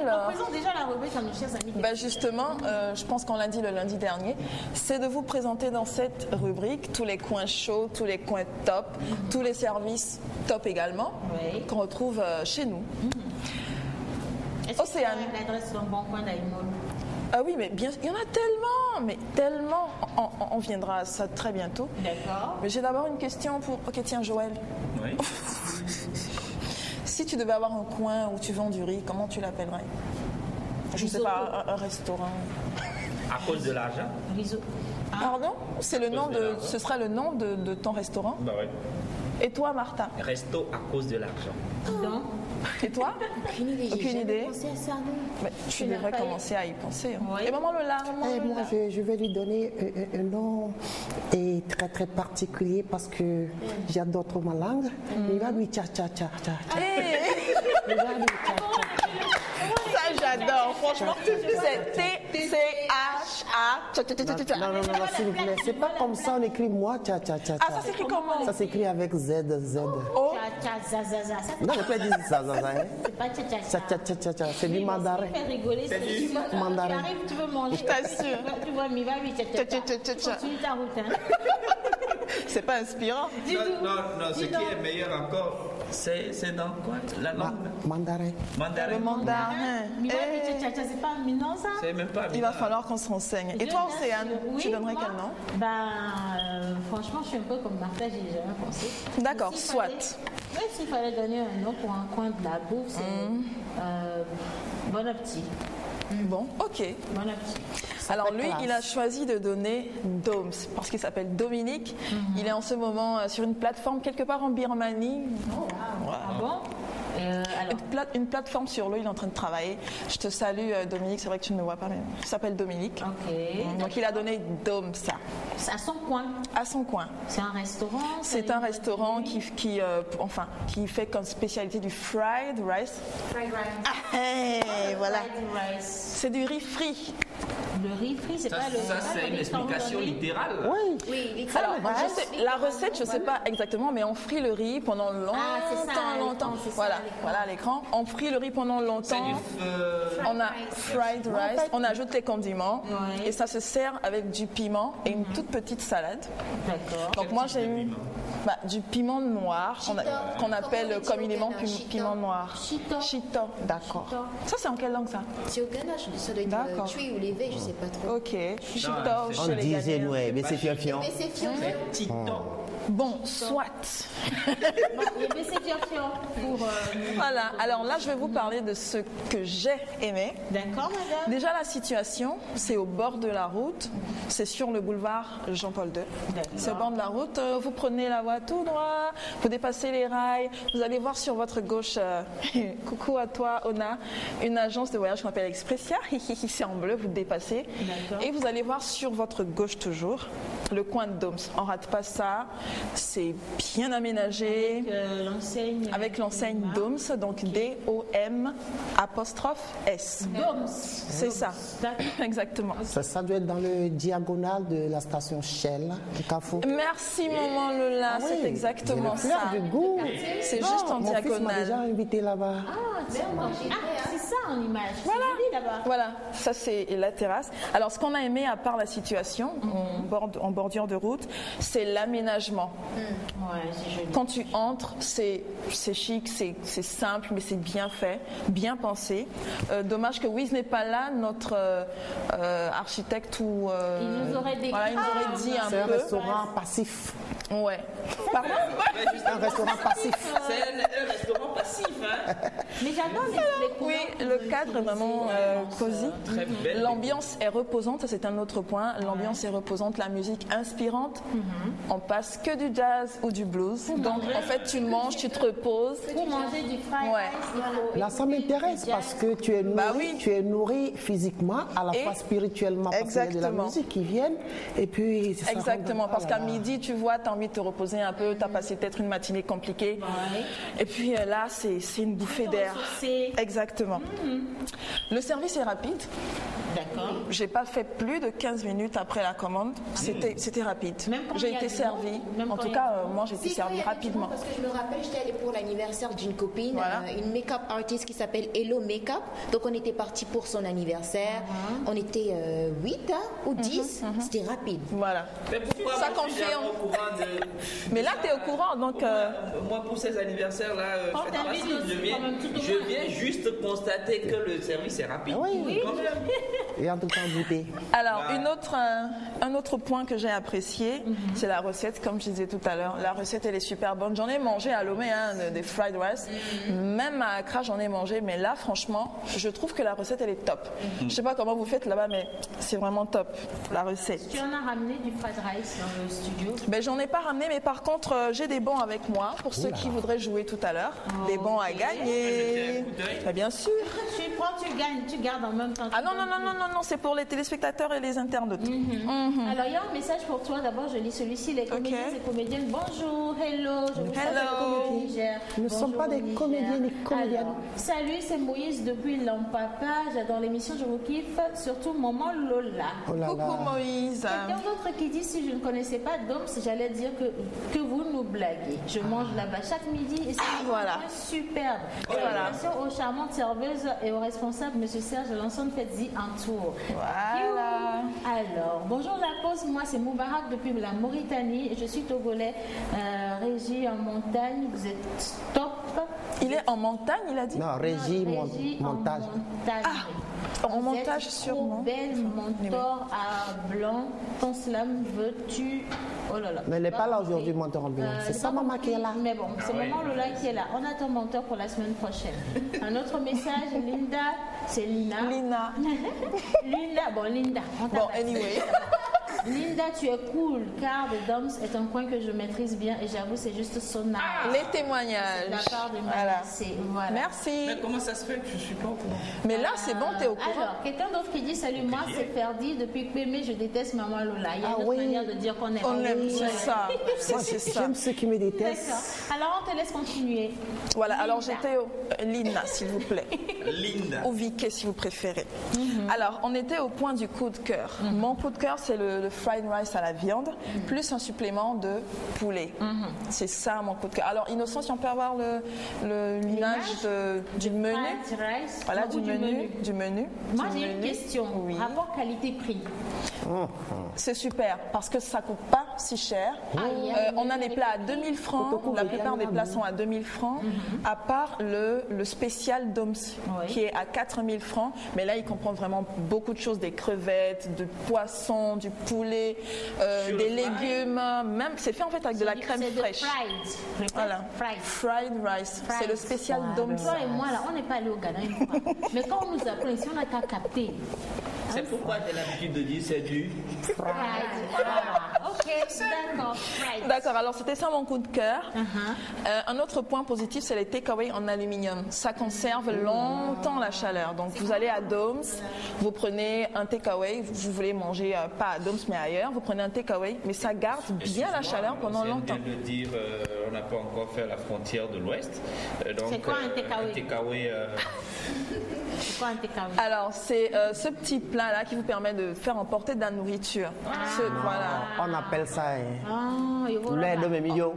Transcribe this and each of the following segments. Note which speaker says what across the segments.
Speaker 1: Alors,
Speaker 2: On présente déjà la rubrique à nos chers amis.
Speaker 1: bah justement, je pense qu'on l'a dit le lundi dernier, c'est de vous présenter dans cette rubrique tous les coins chauds, tous les coins top, tous les services top également,
Speaker 2: Oui.
Speaker 1: qu'on retrouve chez nous.
Speaker 2: Est-ce que
Speaker 1: Océane.
Speaker 2: tu as l'adresse d'un bon coin d'Aïmol?
Speaker 1: Ah oui, mais bien, il y en a tellement, mais tellement. On viendra à ça très bientôt.
Speaker 2: D'accord.
Speaker 1: Mais j'ai d'abord une question pour... Ok, tiens, Joël.
Speaker 3: Oui.
Speaker 1: Si tu devais avoir un coin où tu vends du riz, comment tu l'appellerais? Je ne sais pas, un restaurant.
Speaker 3: À cause de l'argent?
Speaker 2: Risotto.
Speaker 1: Pardon? C'est le nom
Speaker 3: cause de
Speaker 1: de,
Speaker 3: l'argent.
Speaker 1: ce sera le nom de ton restaurant?
Speaker 3: Bah oui.
Speaker 1: Et toi, Martha?
Speaker 3: Resto à cause de l'argent.
Speaker 2: Donc,
Speaker 1: Et toi?
Speaker 4: Aucune idée.
Speaker 1: Aucune
Speaker 4: J'ai jamais
Speaker 1: idée.
Speaker 4: pensé à ça, non.
Speaker 1: Mais tu
Speaker 2: n'as
Speaker 1: devrais
Speaker 2: pas eu-
Speaker 1: commencer à y penser. Hein.
Speaker 2: Oui.
Speaker 1: Et maman le lard, maman le
Speaker 5: Moi,
Speaker 1: lard.
Speaker 5: je vais lui donner un nom très très particulier parce que j'adore trop ma langue. Il va lui tcha-tcha-tcha-tcha. Il va lui tcha-tcha.
Speaker 1: Ça, j'adore. Franchement, c'est T-C-H-A.
Speaker 5: Non, s'il vous plaît. C'est pas comme ça, on écrit moi, tcha-tcha-tcha.
Speaker 1: Ah, ça s'écrit comment?
Speaker 5: Ça s'écrit avec Z.
Speaker 1: Oh,
Speaker 2: zazaza. Ça,
Speaker 5: Non, je peux dire ça, hein.
Speaker 2: c'est pas tcha-tcha-tcha.
Speaker 5: Tcha-tcha-tcha-tcha. C'est du mandarin.
Speaker 2: Ça fait rigoler. C'est
Speaker 5: mandarin.
Speaker 2: Tu arrives, tu veux manger.
Speaker 1: Je t'assure.
Speaker 2: Tu vois, mais va lui tcha-tcha-tcha.
Speaker 1: Tcha-tcha-tcha-tcha.
Speaker 2: Continue ta route. Hein.
Speaker 1: c'est pas inspirant.
Speaker 3: Non, ce
Speaker 2: Dis
Speaker 3: qui
Speaker 2: donc.
Speaker 3: est meilleur encore, c'est dans quoi? La langue?
Speaker 5: Mandarin.
Speaker 3: Mandarin.
Speaker 1: Le mandarin.
Speaker 2: Mais va lui
Speaker 1: Eh,
Speaker 2: tcha-tcha-tcha, c'est pas mignon ça?
Speaker 3: C'est même pas
Speaker 1: il va
Speaker 3: bizarre.
Speaker 1: falloir qu'on se renseigne. Et
Speaker 2: Je
Speaker 1: toi,
Speaker 2: t'assure,
Speaker 1: Océane,
Speaker 2: oui,
Speaker 1: tu donnerais
Speaker 2: moi,
Speaker 1: quel nom?
Speaker 2: Franchement, je suis un peu comme Martha, j'ai jamais pensé.
Speaker 1: D'accord,
Speaker 2: Mais s'il
Speaker 1: soit.
Speaker 2: fallait- S'il fallait donner un nom pour un coin de la bouffe, c'est Bon Appétit.
Speaker 1: Bon, ok.
Speaker 2: Bon Appétit.
Speaker 1: Alors lui,
Speaker 5: classe.
Speaker 1: il a choisi de donner Doms parce qu'il s'appelle Dominique. Il est en ce moment sur une plateforme quelque part en Birmanie.
Speaker 2: Ah bon? Alors,
Speaker 1: Une plateforme sur l'eau, il est en train de travailler. Je te salue Dominique, c'est vrai que tu ne me vois pas, mais il s'appelle Dominique.
Speaker 2: ok.
Speaker 1: Donc il a donné Doms ça,
Speaker 2: C'est à son coin.
Speaker 1: à son coin.
Speaker 2: C'est un restaurant.
Speaker 1: C'est un restaurant qui fait comme spécialité du fried rice.
Speaker 4: Fried rice.
Speaker 1: Ah, hey, voilà.
Speaker 2: Fried rice.
Speaker 1: C'est du riz frit.
Speaker 2: Le riz frit, c'est
Speaker 3: Ça,
Speaker 2: pas le.
Speaker 3: ça, c'est une explication littérale.
Speaker 5: Oui.
Speaker 4: Oui, les
Speaker 1: Alors, la recette, je ne sais pas exactement, mais on frit le riz pendant longtemps,
Speaker 2: c'est ça, à l'écran,
Speaker 1: longtemps.
Speaker 2: c'est ça,
Speaker 1: Voilà,
Speaker 2: à l'écran.
Speaker 1: voilà à l'écran. On frit le riz pendant
Speaker 3: C'est
Speaker 1: longtemps.
Speaker 3: du
Speaker 1: On a fried rice, on ajoute les condiments
Speaker 2: Ouais.
Speaker 1: et ça se sert avec du piment et une toute petite salade.
Speaker 2: D'accord.
Speaker 1: Donc moi j'ai eu du piment noir qu'on
Speaker 4: Comment
Speaker 1: appelle
Speaker 4: on dit au
Speaker 1: communément
Speaker 4: Ghana? Chito.
Speaker 1: piment noir.
Speaker 2: Chito.
Speaker 1: Chito, d'accord.
Speaker 2: Chito.
Speaker 1: Ça c'est en quelle langue ça?
Speaker 4: C'est au Ghana, ça doit être
Speaker 1: D'accord.
Speaker 4: Tui ou l'éveil, je sais pas trop.
Speaker 1: Ok, Chito
Speaker 3: c'est-
Speaker 5: On
Speaker 1: chez les
Speaker 5: disait,
Speaker 1: Ghanéens.
Speaker 5: ouais, mais c'est fiant.
Speaker 4: Mais c'est fion.
Speaker 3: Titan.
Speaker 1: Bon, soit.
Speaker 2: Bon, il y avait cette version pour.
Speaker 1: Voilà, alors là je vais vous parler de ce que j'ai aimé.
Speaker 2: D'accord, madame.
Speaker 1: Déjà la situation, c'est au bord de la route, c'est sur le boulevard Jean-Paul II.
Speaker 2: D'accord.
Speaker 1: C'est au bord de la route, vous prenez la voie tout droit, vous dépassez les rails, vous allez voir sur votre gauche, coucou à toi Ona, une agence de voyage qu'on appelle Expressia, c'est en bleu, vous dépassez.
Speaker 2: D'accord.
Speaker 1: Et vous allez voir sur votre gauche toujours, le coin de Doms. On rate pas ça, c'est bien aménagé.
Speaker 2: L'enseigne.
Speaker 1: Avec l'enseigne Doms, donc D-O-M apostrophe S.
Speaker 2: Doms.
Speaker 1: C'est ça,
Speaker 2: D'accord.
Speaker 1: exactement.
Speaker 5: Ça doit être dans le diagonale de la station Shell, du Carrefour.
Speaker 1: Merci maman Lola,
Speaker 5: Ah oui,
Speaker 1: c'est exactement
Speaker 5: j'ai le
Speaker 1: ça.
Speaker 5: fleur du goût.
Speaker 1: C'est
Speaker 5: Non,
Speaker 1: juste en
Speaker 5: mon fils m'a déjà
Speaker 1: diagonale.
Speaker 5: invité là-bas.
Speaker 2: C'est ça en image.
Speaker 1: Voilà.
Speaker 2: C'est joli là-bas.
Speaker 1: Voilà, ça c'est la terrasse. Alors ce qu'on a aimé à part la situation en bordure de route, c'est l'aménagement.
Speaker 2: Ouais, c'est joli.
Speaker 1: Quand tu entres, c'est chic, c'est simple, mais c'est bien fait, bien pensé. Dommage que Wiz n'est pas là, notre architecte ou
Speaker 2: Il nous aurait décrit.
Speaker 1: voilà, il nous aurait dit
Speaker 5: C'est un
Speaker 1: un peu.
Speaker 5: restaurant passif.
Speaker 1: Ouais. Pardon.
Speaker 5: Un restaurant passif.
Speaker 3: C'est un restaurant passif, hein?
Speaker 2: Mais j'adore les
Speaker 1: Oui,
Speaker 2: couleurs
Speaker 1: le cadre est vraiment cosy.
Speaker 3: Très belle.
Speaker 1: L'ambiance est reposante, ça c'est un autre point. L'ambiance est reposante, la musique inspirante. On passe que du jazz ou du blues. Donc en fait, tu manges, tu te reposes.
Speaker 2: Pour manger du fried
Speaker 1: Ouais.
Speaker 2: rice, il faut.
Speaker 5: Là, ça m'intéresse parce que tu es nourri,
Speaker 1: Bah oui.
Speaker 5: tu es nourri physiquement, à la
Speaker 1: Et-
Speaker 5: fois spirituellement, parce qu'il y a de la
Speaker 1: Exactement.
Speaker 5: musique qui vient. Et puis, ça
Speaker 1: Exactement,
Speaker 5: rend-
Speaker 1: parce
Speaker 5: oh
Speaker 1: qu'à
Speaker 5: là là.
Speaker 1: midi, tu vois, t'ambiances envie de te reposer un peu, tu as passé peut-être une matinée compliquée.
Speaker 2: Ouais.
Speaker 1: Et puis là, c'est une bouffée d'air.
Speaker 2: ressourcer.
Speaker 1: Exactement. Le service est rapide.
Speaker 2: D'accord.
Speaker 1: J'ai pas fait plus de 15 minutes après la commande. C'était rapide.
Speaker 2: Même quand
Speaker 1: J'ai
Speaker 2: il y a
Speaker 1: été
Speaker 2: du
Speaker 1: servie.
Speaker 2: monde, même
Speaker 1: En
Speaker 2: quand
Speaker 1: tout
Speaker 2: il y a
Speaker 1: cas,
Speaker 2: du
Speaker 1: moi, j'ai été
Speaker 4: Si,
Speaker 1: servie
Speaker 4: quand il y a du
Speaker 1: rapidement.
Speaker 4: monde, parce que je me rappelle, j'étais allée pour l'anniversaire d'une copine,
Speaker 1: Voilà.
Speaker 4: une make-up artist qui s'appelle Hello Makeup. Donc on était parti pour son anniversaire. On était 8 ou 10. C'était rapide.
Speaker 1: Voilà.
Speaker 3: Mais pourquoi
Speaker 1: Ça
Speaker 3: moi, je suis
Speaker 1: confirme.
Speaker 3: jamais au courant de...
Speaker 1: Mais là, tu es au courant, donc...
Speaker 3: Moi, pour ces anniversaires-là,
Speaker 2: Quand
Speaker 3: faites
Speaker 2: t'invites
Speaker 3: facile.
Speaker 2: aussi, quand même, tout au
Speaker 3: Je
Speaker 2: moins.
Speaker 3: viens juste constater que le service est rapide.
Speaker 5: Oui.
Speaker 3: Quand même.
Speaker 5: Et en tout cas, goûter.
Speaker 1: Alors, un autre point que j'ai apprécié, c'est la recette, comme je disais tout à l'heure. La recette, elle est super bonne. J'en ai mangé à Lomé, des fried rice. Même à Accra, j'en ai mangé. Mais là, franchement, je trouve que la recette, elle est top. Je sais pas comment vous faites là-bas, mais c'est vraiment top, la recette.
Speaker 2: Tu en as ramené du fried rice dans le studio.
Speaker 1: Ben, j'en ai pas ramené, mais par contre, j'ai des bons avec moi pour ceux qui voudraient jouer tout à l'heure. Des bons à gagner. Ben, bien sûr.
Speaker 2: Tu prends, tu gagnes, tu gardes en même temps.
Speaker 1: Ah non, non, non, non, non, non, c'est pour les téléspectateurs et les internautes.
Speaker 2: Alors, il y a un message pour toi. D'abord, je lis celui-ci. Les comédiens et comédiennes, bonjour, hello. Je vous salue,
Speaker 1: Hello.
Speaker 2: au Niger.
Speaker 5: Nous ne sommes
Speaker 2: Bonjour
Speaker 5: pas
Speaker 2: au
Speaker 5: des
Speaker 2: Niger.
Speaker 5: comédiens ni comédiennes.
Speaker 2: Alors, salut, c'est Moïse depuis Lampapa. J'adore l'émission, je vous kiffe. Surtout Maman Lola.
Speaker 5: Oh là
Speaker 1: Coucou
Speaker 5: là.
Speaker 1: Moïse.
Speaker 2: Quelqu'un d'autre qui dit si je ne connaissais pas Doms, j'allais dire que vous nous blaguez. Je mange là-bas chaque midi et c'est
Speaker 1: Voilà.
Speaker 2: superbe. Félicitations aux charmantes serveuses et aux responsables, Monsieur Serge Lanson, faites-y un tour.
Speaker 1: Voilà.
Speaker 2: Alors, bonjour la pause, moi c'est Moubarak depuis la Mauritanie. Je suis togolais, régie en montagne, vous êtes top.
Speaker 1: Il est en montagne, il a dit?
Speaker 5: Non, régie,
Speaker 2: Régie en
Speaker 5: montage.
Speaker 2: montagne.
Speaker 1: En
Speaker 2: Vous
Speaker 1: montage,
Speaker 2: êtes
Speaker 1: sûrement.
Speaker 2: trop belle, mon tort à blanc. Ton slam veux-tu. Oh là là.
Speaker 5: Mais elle n'est pas là aujourd'hui, mon menteur ambulant. C'est
Speaker 2: j'ai
Speaker 5: sa
Speaker 2: pas
Speaker 5: maman
Speaker 2: compris,
Speaker 5: qui est là.
Speaker 2: Mais bon, c'est maman Lola qui est là. On attend menteur pour la semaine prochaine. Un autre message, Linda, c'est Lina.
Speaker 1: Lina.
Speaker 2: Linda, bon, Linda. On
Speaker 1: Bon,
Speaker 2: t'appelle.
Speaker 1: anyway.
Speaker 2: Linda, tu es cool, car The Doms est un coin que je maîtrise bien et j'avoue, c'est juste son art.
Speaker 1: Les témoignages.
Speaker 2: De la part de
Speaker 1: Voilà.
Speaker 2: Manassé. Voilà.
Speaker 1: Merci.
Speaker 3: Mais comment ça se fait que je suis pas au courant?
Speaker 1: Mais là, c'est bon, t'es au courant.
Speaker 2: Alors, quelqu'un d'autre qui dit salut, moi c'est Ferdi, depuis Pémé, je déteste Maman Lola. Il y a une autre manière de dire qu'on aime.
Speaker 1: On aime, c'est ça.
Speaker 5: Moi,
Speaker 1: C'est ça.
Speaker 5: j'aime ceux qui me détestent.
Speaker 2: D'accord. Alors, on te laisse continuer.
Speaker 1: Voilà, alors
Speaker 2: Linda.
Speaker 1: j'étais au... Lina, s'il vous plaît.
Speaker 3: Linda.
Speaker 1: Ou Vicky, si vous préférez. Alors, on était au point du coup de cœur. Mon coup de cœur, c'est le fried rice à la viande, plus un supplément de poulet. C'est ça, mon coup de cœur. Alors, Innocent, si on peut avoir l'image du menu.
Speaker 2: Fried rice.
Speaker 1: Voilà,
Speaker 2: ou
Speaker 1: du menu.
Speaker 2: Moi,
Speaker 1: Du
Speaker 2: j'ai une
Speaker 1: menu.
Speaker 2: question.
Speaker 1: Oui.
Speaker 2: Rapport qualité-prix.
Speaker 1: C'est super, parce que ça coûte pas si cher. On a des plats à 2000 francs. La plupart des plats sont à 2000 francs, à part le spécial Doms, qui est à 4000 francs. Mais là, il comprend vraiment beaucoup de choses, des crevettes, du poisson, du poulet, des légumes. Même, c'est fait en fait avec de la crème
Speaker 2: C'est de
Speaker 1: fraîche.
Speaker 2: fried.
Speaker 1: Voilà.
Speaker 2: Fried.
Speaker 1: Fried rice. C'est le spécial Doms.
Speaker 2: Toi et moi, là, on n'est pas allé au Ghana une fois. Mais quand on nous apprend ici, on n'a qu'à capter.
Speaker 3: C'est pourquoi j'ai l'habitude de dire c'est du.
Speaker 2: Fried. Voilà. Ok, d'accord. Fried.
Speaker 1: D'accord, alors c'était ça mon coup de cœur. Un autre point positif, c'est les takeaways en aluminium. Ça conserve longtemps la chaleur. Donc vous allez à Doms, vous prenez un takeaway, vous voulez manger pas à Doms mais ailleurs, vous prenez un takeaway, mais ça garde bien la chaleur pendant longtemps.
Speaker 3: Je viens de dire, on n'a pas encore fait la frontière de l'Ouest.
Speaker 2: C'est quoi un takeaway?
Speaker 3: Un takeaway.
Speaker 2: C'est quoi un takeaway?
Speaker 1: Alors c'est ce petit plat là qui vous permet de faire emporter de la nourriture. Voilà.
Speaker 5: On appelle ça
Speaker 2: Lait
Speaker 5: lait de mémillo.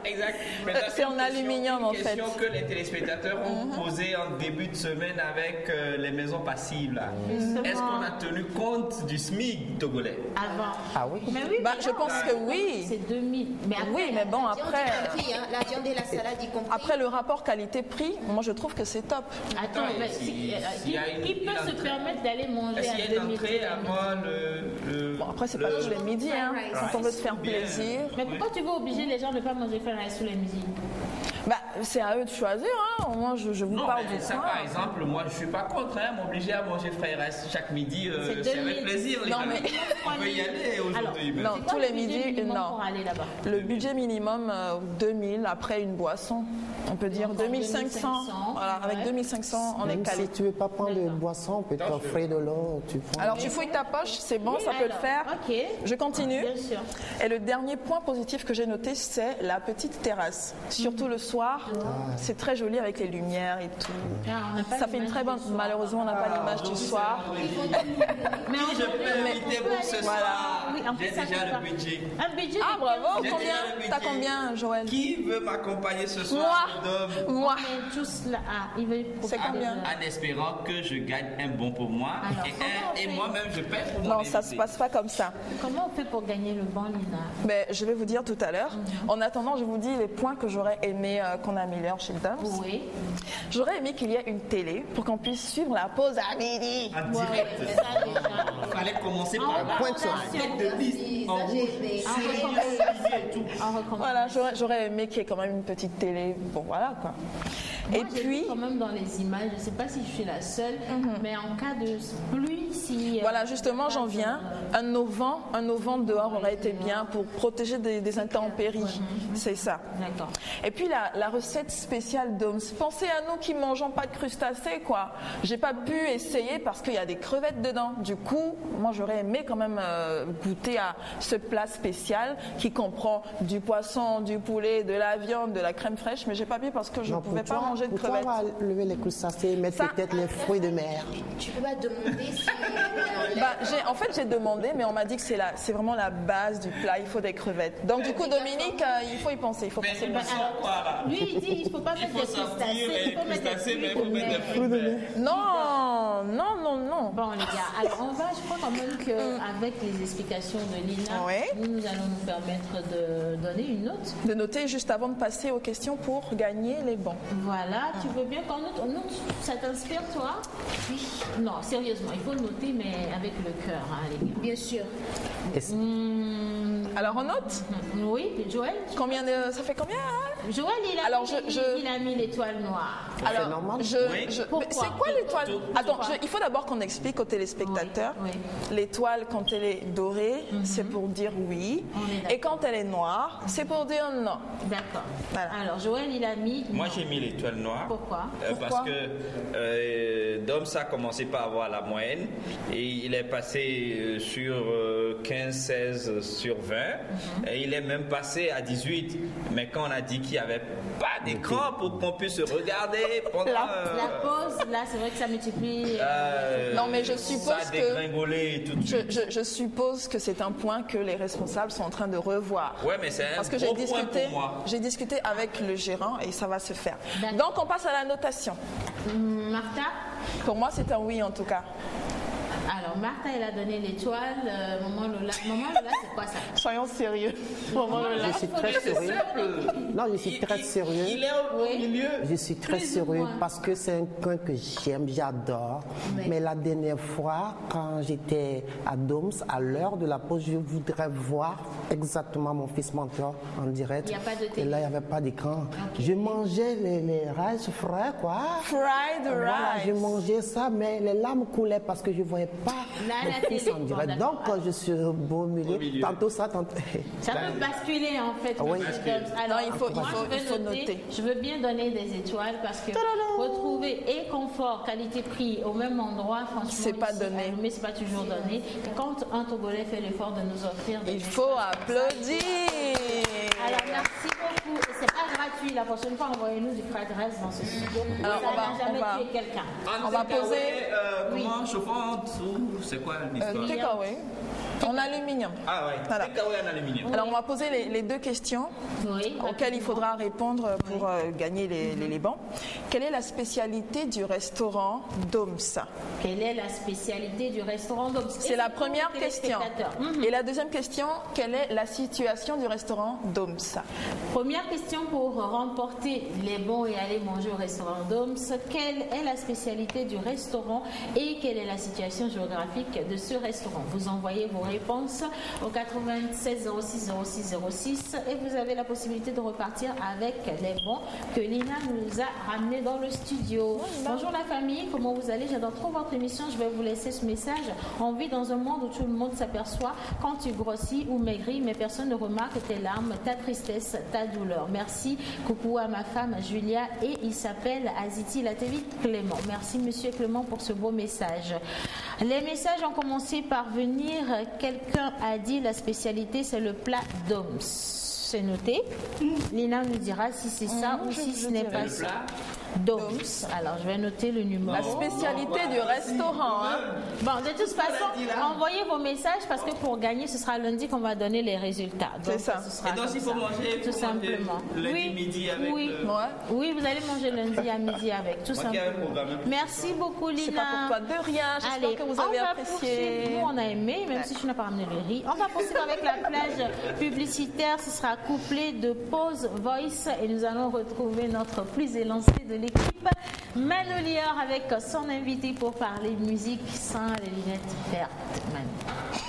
Speaker 3: Exact.
Speaker 1: C'est en aluminium en
Speaker 3: Une
Speaker 1: fait.
Speaker 3: question que les téléspectateurs ont posée en début de semaine avec les maisons passives là. Est-ce qu'on a tenu compte du SMIC togolais?
Speaker 2: Avant.
Speaker 5: Ah oui.
Speaker 2: Mais oui,
Speaker 1: Bah,
Speaker 2: mais
Speaker 1: je
Speaker 2: non,
Speaker 1: pense que oui.
Speaker 2: C'est 2000. Mais après,
Speaker 1: Oui, mais bon
Speaker 4: La viande
Speaker 1: après.
Speaker 4: y compris, hein, la viande et la salade y compris.
Speaker 1: Après le rapport qualité-prix, moi je trouve que c'est top.
Speaker 2: Attends,
Speaker 3: Attends,
Speaker 2: mais
Speaker 3: s'il y a
Speaker 2: qui
Speaker 3: une
Speaker 2: peut se
Speaker 3: entrée.
Speaker 2: permettre d'aller manger
Speaker 3: Est-ce
Speaker 2: à
Speaker 3: qu'il y a une
Speaker 2: 2000?
Speaker 3: entrée avant le.
Speaker 1: Bon après c'est pas tous les midis, hein. Quand on veut se faire plaisir.
Speaker 2: Mais pourquoi tu veux obliger les gens de ne pas manger fried rice sous les musiques?
Speaker 1: Bah c'est à eux de choisir, hein. Moi je vous
Speaker 3: Non,
Speaker 1: parle
Speaker 3: mais
Speaker 1: du
Speaker 3: ça
Speaker 1: point.
Speaker 3: par exemple, moi je suis pas contre, hein, m'obliger à manger fried rice chaque midi,
Speaker 2: C'est
Speaker 3: c'est
Speaker 2: 2000.
Speaker 3: avec plaisir les
Speaker 1: Non,
Speaker 3: gars.
Speaker 1: mais-
Speaker 3: On peut y aller aujourd'hui. mais-
Speaker 1: non.
Speaker 2: C'est quoi
Speaker 1: tous
Speaker 2: le
Speaker 1: les
Speaker 2: budget
Speaker 1: midis,
Speaker 2: minimum
Speaker 1: non.
Speaker 2: pour aller là-bas?
Speaker 1: Le budget minimum 2000 après une boisson. On peut dire
Speaker 2: Encore
Speaker 1: 2500. Voilà, avec 2500, on est
Speaker 5: Même
Speaker 1: calé.
Speaker 5: si tu ne veux pas prendre de boisson, on peut t'offrir de l'eau. Tu prends.
Speaker 1: Alors tu fouilles ta poche, c'est bon, ça peut le faire.
Speaker 2: Ok.
Speaker 1: Je continue.
Speaker 2: Bien sûr.
Speaker 1: Et le dernier point positif que j'ai noté, c'est la petite terrasse. Surtout le soir, c'est très joli avec les lumières et tout.
Speaker 2: Ah, on n'a pas
Speaker 1: Ça fait une
Speaker 2: l'image
Speaker 1: très bonne.
Speaker 2: du soir.
Speaker 1: Malheureusement, on n'a pas l'image du soir.
Speaker 2: Mais
Speaker 3: Qui je peux inviter pour ce soir?
Speaker 2: Oui, en fait,
Speaker 3: J'ai
Speaker 2: ça
Speaker 3: déjà
Speaker 2: fait
Speaker 3: le budget.
Speaker 2: un budget.
Speaker 1: Ah
Speaker 2: de
Speaker 1: bravo,
Speaker 2: 15
Speaker 1: combien?
Speaker 3: J'ai
Speaker 1: T'as
Speaker 3: déjà le
Speaker 1: combien, Joël?
Speaker 3: Qui veut m'accompagner ce soir, Dom?
Speaker 1: Moi.
Speaker 2: Mais tous là, il veut
Speaker 1: C'est combien?
Speaker 3: En espérant que je gagne un bon pour moi
Speaker 2: Alors,
Speaker 3: et
Speaker 2: comment on
Speaker 3: moi-même je paye pour mon
Speaker 1: Non, ça se
Speaker 3: invité.
Speaker 1: passe pas comme ça.
Speaker 2: Comment on fait pour gagner le bon, Lina?
Speaker 1: Mais je vais vous dire tout à l'heure. En attendant, je vous dis les points que j'aurais aimé qu'on améliore chez Doms.
Speaker 2: Oui.
Speaker 1: J'aurais aimé qu'il y ait une télé pour qu'on puisse suivre la pause à midi.
Speaker 3: En
Speaker 2: Ouais,
Speaker 3: direct.
Speaker 2: ça déjà.
Speaker 3: Il fallait commencer
Speaker 2: En
Speaker 3: par la
Speaker 5: point de
Speaker 2: recommandation.
Speaker 3: tête de liste en rouge.
Speaker 2: En recommandation.
Speaker 1: Voilà, j'aurais aimé qu'il y ait quand même une petite télé. Bon, voilà quoi.
Speaker 2: Moi,
Speaker 1: Et
Speaker 2: j'ai
Speaker 1: puis,
Speaker 2: vu quand même dans les images, je ne sais pas si je suis la seule, mais en cas de pluie, si...
Speaker 1: voilà, justement, j'en viens. Un auvent dehors aurait été bien pour protéger des intempéries. C'est ça.
Speaker 2: D'accord.
Speaker 1: Et puis la recette spéciale d'Oms. Pensez à nous qui mangeons pas de crustacés, quoi. J'ai pas pu essayer parce qu'il y a des crevettes dedans. Du coup, moi j'aurais aimé quand même goûter à ce plat spécial qui comprend du poisson, du poulet, de la viande, de la crème fraîche, mais j'ai pas pu parce que je ne
Speaker 5: Non,
Speaker 1: pouvais
Speaker 5: pour
Speaker 1: pas
Speaker 5: toi,
Speaker 1: manger de
Speaker 5: pour toi,
Speaker 1: crevettes.
Speaker 5: on va lever les crustacés et mettre
Speaker 1: Ça-
Speaker 5: peut-être les fruits de mer.
Speaker 4: Tu peux pas demander si.
Speaker 1: En fait, j'ai demandé, mais on m'a dit que c'est vraiment la base du plat. Il faut des crevettes. Donc du coup, Dominique, il faut y penser. Il faut
Speaker 3: Mais
Speaker 1: penser.
Speaker 3: il me sent quoi là?
Speaker 2: Lui, il dit il ne faut pas
Speaker 3: Il
Speaker 2: mettre
Speaker 3: faut
Speaker 2: des
Speaker 3: sortir
Speaker 2: crustacés,
Speaker 3: les
Speaker 2: il faut mettre des
Speaker 3: crustacés, mais il
Speaker 2: fruits
Speaker 3: faut
Speaker 2: de
Speaker 3: mettre des
Speaker 2: mer.
Speaker 3: fruits de mer.
Speaker 1: Non, non, non, non.
Speaker 2: Bon les gars, alors on va, je crois quand même qu'avec les explications de Lina,
Speaker 1: Ouais.
Speaker 2: nous allons nous permettre de donner une note.
Speaker 1: De noter juste avant de passer aux questions pour gagner les bons.
Speaker 2: Voilà, tu veux bien qu'on note? On note, ça t'inspire toi? Oui. Non, sérieusement, il faut noter mais avec le cœur, hein, les gars.
Speaker 4: Bien sûr.
Speaker 5: Et c'est-
Speaker 1: Alors on note.
Speaker 2: Oui, Joël?
Speaker 1: Combien de, ça fait combien hein?
Speaker 2: Joël,
Speaker 1: Alors,
Speaker 2: il a mis l'étoile noire.
Speaker 1: Alors,
Speaker 5: normal.
Speaker 3: Oui.
Speaker 2: Pourquoi?
Speaker 1: mais c'est quoi l'étoile?
Speaker 3: Tout-
Speaker 1: Attends, il faut d'abord qu'on explique aux téléspectateurs.
Speaker 2: Oui,
Speaker 1: L'étoile, quand elle est dorée, c'est pour dire oui.
Speaker 2: On est d'accord.
Speaker 1: Et quand elle est noire, c'est pour dire non.
Speaker 2: D'accord.
Speaker 1: Voilà.
Speaker 2: Alors, Joël, il a mis...
Speaker 3: Moi j'ai mis l'étoile noire.
Speaker 2: Pourquoi?
Speaker 3: Parce
Speaker 1: Pourquoi
Speaker 3: que Dom ça a commencé par avoir la moyenne et il est passé sur 15-16 sur 20 et il est même passé à 18. Mais quand on a dit qu'il n'y avait pas d'écran pour qu'on puisse regarder pendant...
Speaker 2: La pause, là, c'est vrai que ça multiplie...
Speaker 1: Non, mais je suppose
Speaker 3: ça a
Speaker 1: que-
Speaker 3: dégringolé tout de suite.
Speaker 1: Je suppose que c'est un point que les responsables sont en train de revoir.
Speaker 3: Ouais, mais c'est un
Speaker 1: Parce que
Speaker 3: gros point pour moi.
Speaker 1: j'ai discuté avec le gérant et ça va se faire.
Speaker 2: D'accord.
Speaker 1: Donc on passe à la notation.
Speaker 2: Martha?
Speaker 1: Pour moi, c'est un oui en tout cas.
Speaker 2: Alors, Martha, elle a donné l'étoile. Maman Lola, c'est quoi ça?
Speaker 1: Soyons sérieux. Maman Lola.
Speaker 5: Je suis très sérieux. Non, je suis très sérieux.
Speaker 3: Il est au
Speaker 2: Oui.
Speaker 3: milieu.
Speaker 5: Je suis très
Speaker 2: Plus ou
Speaker 5: sérieux
Speaker 2: moins.
Speaker 5: parce que c'est un coin que j'aime, j'adore.
Speaker 2: Oui.
Speaker 5: Mais la dernière fois, quand j'étais à Doms, à l'heure de la pause, je voudrais voir exactement mon fils mentor en direct.
Speaker 2: Il y a pas de télé.
Speaker 5: Et là, il n'y avait pas d'écran. Je mangeais les rice frais, quoi.
Speaker 1: Fried
Speaker 5: Voilà, je
Speaker 1: rice.
Speaker 5: mangeais ça, mais les larmes coulaient parce que je ne voyais pas
Speaker 2: Là,
Speaker 5: mon
Speaker 2: la
Speaker 5: fils
Speaker 2: télé.
Speaker 5: en
Speaker 2: Bon,
Speaker 5: direct.
Speaker 2: d'accord.
Speaker 5: Donc, quand je suis au beau milieu,
Speaker 3: milieu.
Speaker 5: tantôt ça, tantôt...
Speaker 2: Ça peut basculer en fait.
Speaker 5: Oui.
Speaker 2: Alors,
Speaker 1: Non, il faut-
Speaker 2: moi,
Speaker 1: il
Speaker 2: je
Speaker 1: faut
Speaker 2: veux
Speaker 1: noter.
Speaker 2: Je veux bien donner des étoiles parce que retrouver et confort, qualité-prix au même endroit, franchement,
Speaker 1: C'est pas
Speaker 2: ici,
Speaker 1: donné.
Speaker 2: à Lomé, c'est pas toujours donné. Et quand un Togolais fait l'effort de nous offrir des
Speaker 1: Il faut applaudir.
Speaker 2: Alors merci beaucoup. C'est pas gratuit. La prochaine fois, envoyez-nous du fried rice dans ce studio.
Speaker 1: Alors,
Speaker 2: ça
Speaker 1: on va-
Speaker 2: n'a jamais
Speaker 1: on va-
Speaker 2: tué quelqu'un.
Speaker 1: On va poser
Speaker 3: Comment chauffant c'est quoi l'histoire?
Speaker 1: takeaway en aluminium.
Speaker 3: Ah ouais,
Speaker 1: Voilà.
Speaker 3: takeaway en aluminium.
Speaker 1: Alors on va poser les deux questions
Speaker 2: Oui.
Speaker 1: auxquelles il faudra répondre pour gagner les bancs. Quelle est la spécialité du restaurant Doms?
Speaker 2: Quelle est la spécialité du restaurant Doms?
Speaker 1: C'est la première question. Et la deuxième question, quelle est la situation du restaurant Doms?
Speaker 2: Première question pour remporter les bons et aller manger au restaurant Doms. Quelle est la spécialité du restaurant et quelle est la situation géographique de ce restaurant? Vous envoyez vos réponses au 96 06 06 06 et vous avez la possibilité de repartir avec les bons que Lina nous a ramenés dans le studio. Bonjour la famille, comment vous allez? J'adore trop votre émission, je vais vous laisser ce message. On vit dans un monde où tout le monde s'aperçoit quand tu grossis ou maigris, mais personne ne remarque tes larmes, ta tristesse, ta douleur. Merci, coucou à ma femme Julia et il s'appelle Aziti Latévi Clément. Merci monsieur Clément pour ce beau message. Les messages ont commencé par venir. Quelqu'un a dit la spécialité c'est le plat d'Oms. C'est noté. Lina nous dira si c'est ça ou si ce n'est pas ça. Doms. Alors, je vais noter le numéro.
Speaker 1: La spécialité du restaurant. Hein.
Speaker 2: Bon, de toute façon, envoyez vos messages parce que pour gagner, ce sera lundi qu'on va donner les résultats.
Speaker 1: C'est ça.
Speaker 3: Et donc, il faut manger
Speaker 2: tout simplement.
Speaker 3: Lundi midi avec.
Speaker 2: Oui. Oui, vous allez manger lundi à midi avec, tout simplement. Merci beaucoup, Lina.
Speaker 1: C'est pas pour toi de rien. J'espère que vous avez apprécié.
Speaker 2: Nous, on a aimé, même si tu n'as pas ramené le riz. On va poursuivre avec la plage publicitaire. Ce sera couplé de Pause Voice et nous allons retrouver notre plus élancé de l'équipe, Manolier, avec son invité pour parler musique sans les lunettes vertes. Manu.